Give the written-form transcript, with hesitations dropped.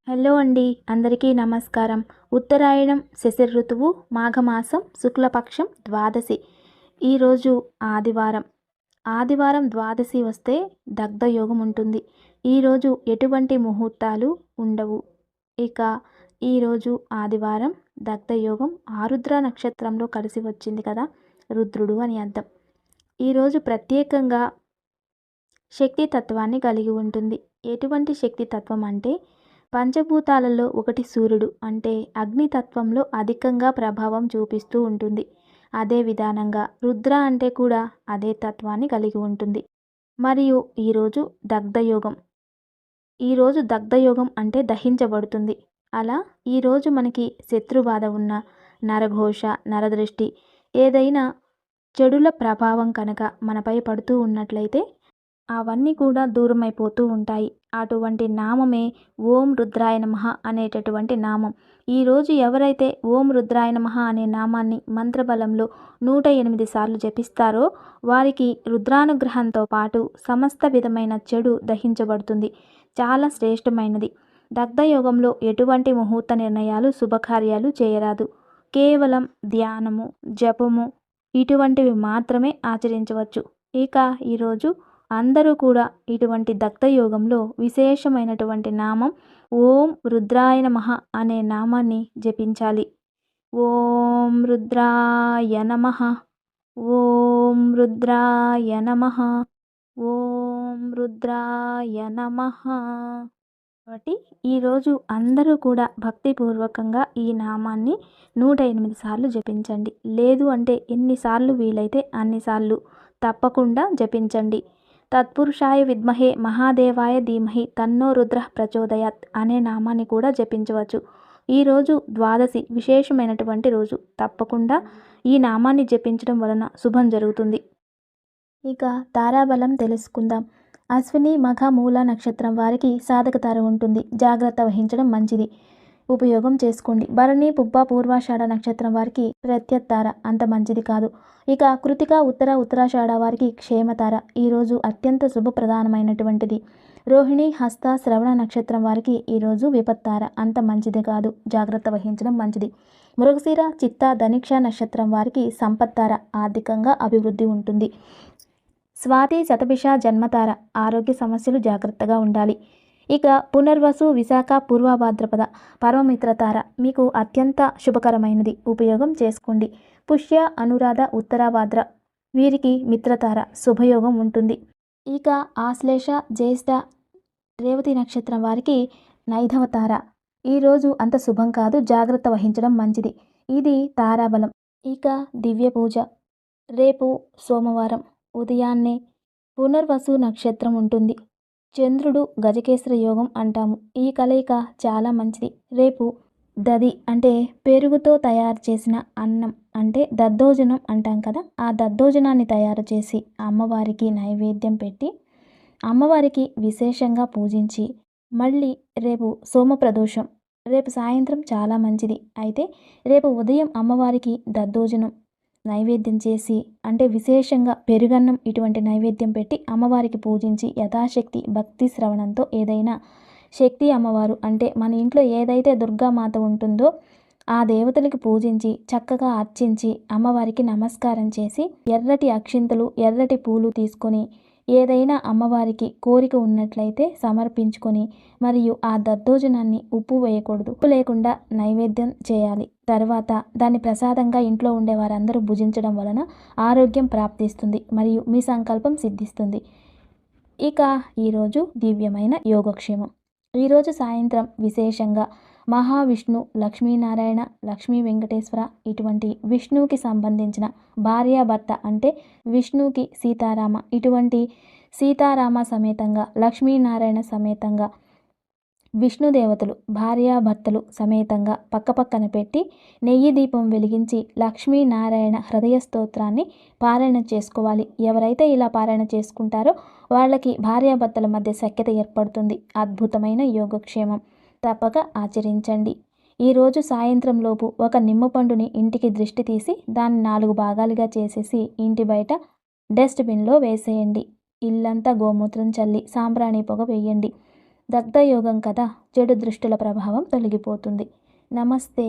Hello అండి, అందరికీ నమస్కారం. ఉత్తరాయణం శశిర్ ఋతువు మాఘమాసం శుక్లపక్షం ద్వాదశి. ఈరోజు ఆదివారం ద్వాదశి వస్తే దగ్ధయోగం ఉంటుంది. ఈరోజు ఎటువంటి ముహూర్తాలు ఉండవు. ఇక ఈరోజు ఆదివారం దగ్ధయోగం ఆరుద్ర నక్షత్రంలో కలిసి వచ్చింది కదా, రుద్రుడు అని అర్థం. ఈరోజు ప్రత్యేకంగా శక్తి తత్వాన్ని కలిగి ఉంటుంది. ఎటువంటి శక్తి తత్వం అంటే పంచభూతాలలో ఒకటి సూర్యుడు అంటే అగ్నితత్వంలో అధికంగా ప్రభావం చూపిస్తూ ఉంటుంది. అదే విధానంగా రుద్ర అంటే కూడా అదే తత్వాన్ని కలిగి ఉంటుంది. మరియు ఈరోజు దగ్ధయోగం అంటే దహించబడుతుంది. అలా ఈరోజు మనకి శత్రుబాధ ఉన్న నరఘోష, నరదృష్టి, ఏదైనా చెడుల ప్రభావం కనుక మనపై పడుతూ ఉన్నట్లయితే అవన్నీ కూడా దూరమైపోతూ ఉంటాయి. అటువంటి నామమే ఓం రుద్రాయ నమః అనేటటువంటి నామం. ఈరోజు ఎవరైతే ఓం రుద్రాయ నమః అనే నామాన్ని మంత్రబలంలో 108 సార్లు జపిస్తారో వారికి రుద్రానుగ్రహంతో పాటు సమస్త విధమైన చెడు దహించబడుతుంది. చాలా శ్రేష్టమైనది. దగ్ధయోగంలో ఎటువంటి ముహూర్త నిర్ణయాలు, శుభకార్యాలు చేయరాదు. కేవలం ధ్యానము, జపము ఇటువంటివి మాత్రమే ఆచరించవచ్చు. ఇక ఈరోజు అందరూ కూడా ఇటువంటి దగ్ధయోగంలో విశేషమైనటువంటి నామం ఓం రుద్రాయ నమః అనే నామాన్ని జపించాలి. ఓం రుద్రాయ నమః, ఓం రుద్రాయ నమః, ఓం రుద్రాయ నమః. కాబట్టి ఈరోజు అందరూ కూడా భక్తిపూర్వకంగా ఈ నామాన్ని 108 సార్లు జపించండి. లేదు అంటే ఎన్నిసార్లు వీలైతే అన్నిసార్లు తప్పకుండా జపించండి. తత్పురుషాయ విద్మహే మహాదేవాయ ధీమహి తన్నో రుద్ర ప్రచోదయాత్ అనే నామాన్ని కూడా జపించవచ్చు. ఈరోజు ద్వాదశి విశేషమైనటువంటి రోజు. తప్పకుండా ఈ నామాన్ని జపించడం వలన శుభం జరుగుతుంది. ఇక తారాబలం తెలుసుకుందాం. అశ్విని, మఘ, మూల నక్షత్రం వారికి సాధక తార ఉంటుంది. జాగ్రత్త వహించడం మంచిది. ఉపయోగం చేసుకోండి. భరణి, పుబ్బ, పూర్వాషాఢ నక్షత్రం వారికి ప్రత్యత్తార అంత మంచిది కాదు. ఇక కృతిక, ఉత్తరాషాఢ వారికి క్షేమతార. ఈరోజు అత్యంత శుభప్రధానమైనటువంటిది. రోహిణి, హస్త, శ్రవణ నక్షత్రం వారికి ఈరోజు విపత్తార అంత మంచిది కాదు. జాగ్రత్త వహించడం మంచిది. మృగశిర, చిత్త, ధనిక్ష నక్షత్రం వారికి సంపత్తార, ఆర్థికంగా అభివృద్ధి ఉంటుంది. స్వాతి, శతభిష, జన్మతార, ఆరోగ్య సమస్యలు జాగ్రత్తగా ఉండాలి. ఇక పునర్వసు, విశాఖ, పూర్వభాద్రపద, పరమమిత్రతార మీకు అత్యంత శుభకరమైనది. ఉపయోగం చేసుకోండి. పుష్య, అనురాధ, ఉత్తరాభాద్ర వీరికి మిత్రతార, శుభయోగం ఉంటుంది. ఇక ఆశ్లేష, జ్యేష్ఠ, రేవతి నక్షత్రం వారికి నైధవతార. ఈరోజు అంత శుభం కాదు. జాగ్రత్త వహించడం మంచిది. ఇది తారాబలం. ఇక దివ్య పూజ రేపు సోమవారం ఉదయాన్నే పునర్వసు నక్షత్రం ఉంటుంది. చంద్రుడు గజకేశ్ర యోగం అంటాము. ఈ కలయిక చాలా మంచిది. రేపు దది అంటే పెరుగుతో తయారు చేసిన అన్నం అంటే దద్దోజనం అంటాం కదా, ఆ దద్దోజనాన్ని తయారు చేసి అమ్మవారికి నైవేద్యం పెట్టి అమ్మవారికి విశేషంగా పూజించి మళ్ళీ రేపు సోమప్రదోషం, రేపు సాయంత్రం చాలా మంచిది. అయితే రేపు ఉదయం అమ్మవారికి దద్దోజనం నైవేద్యం చేసి అంటే విశేషంగా పెరుగన్నం ఇటువంటి నైవేద్యం పెట్టి అమ్మవారికి పూజించి యథాశక్తి భక్తి శ్రవణంతో ఏదైనా శక్తి అమ్మవారు అంటే మన ఇంట్లో ఏదైతే దుర్గామాత ఉంటుందో ఆ దేవతలకి పూజించి చక్కగా అర్చించి అమ్మవారికి నమస్కారం చేసి ఎర్రటి అక్షింతలు, ఎర్రటి పూలు తీసుకొని ఏదైనా అమ్మవారికి కోరిక ఉన్నట్లయితే సమర్పించుకొని మరియు ఆ దద్దోజనాన్ని ఉప్పు వేయకూడదు, ఉప్పు లేకుండా నైవేద్యం చేయాలి. తర్వాత దాన్ని ప్రసాదంగా ఇంట్లో ఉండే వారందరూ భుజించడం వలన ఆరోగ్యం ప్రాప్తిస్తుంది మరియు మీ సంకల్పం సిద్ధిస్తుంది. ఇక ఈరోజు దివ్యమైన యోగక్షేమం. ఈరోజు సాయంత్రం విశేషంగా మహావిష్ణు, లక్ష్మీనారాయణ, లక్ష్మీ వెంకటేశ్వర ఇటువంటి విష్ణువుకి సంబంధించిన భార్యాభర్త అంటే విష్ణువుకి సీతారామ ఇటువంటి సీతారామ సమేతంగా లక్ష్మీనారాయణ సమేతంగా విష్ణుదేవతలు భార్యాభర్తలు సమేతంగా పక్కపక్కన పెట్టి నెయ్యి దీపం వెలిగించి లక్ష్మీనారాయణ హృదయ స్తోత్రాన్ని పారాయణ చేసుకోవాలి. ఎవరైతే ఇలా పారాయణ చేసుకుంటారో వాళ్ళకి భార్యాభర్తల మధ్య సఖ్యత ఏర్పడుతుంది. అద్భుతమైన యోగక్షేమం. తప్పక ఆచరించండి. ఈరోజు సాయంత్రం లోపు ఒక నిమ్మపండుని ఇంటికి దృష్టి తీసి దాన్ని 4 భాగాలుగా చేసేసి ఇంటి బయట డస్ట్బిన్లో వేసేయండి. ఇల్లంతా గోమూత్రం చల్లి సాంబ్రాణి పొగ వేయండి. దగ్ధయోగం కదా, చెడు దృష్టుల ప్రభావం తొలగిపోతుంది. నమస్తే.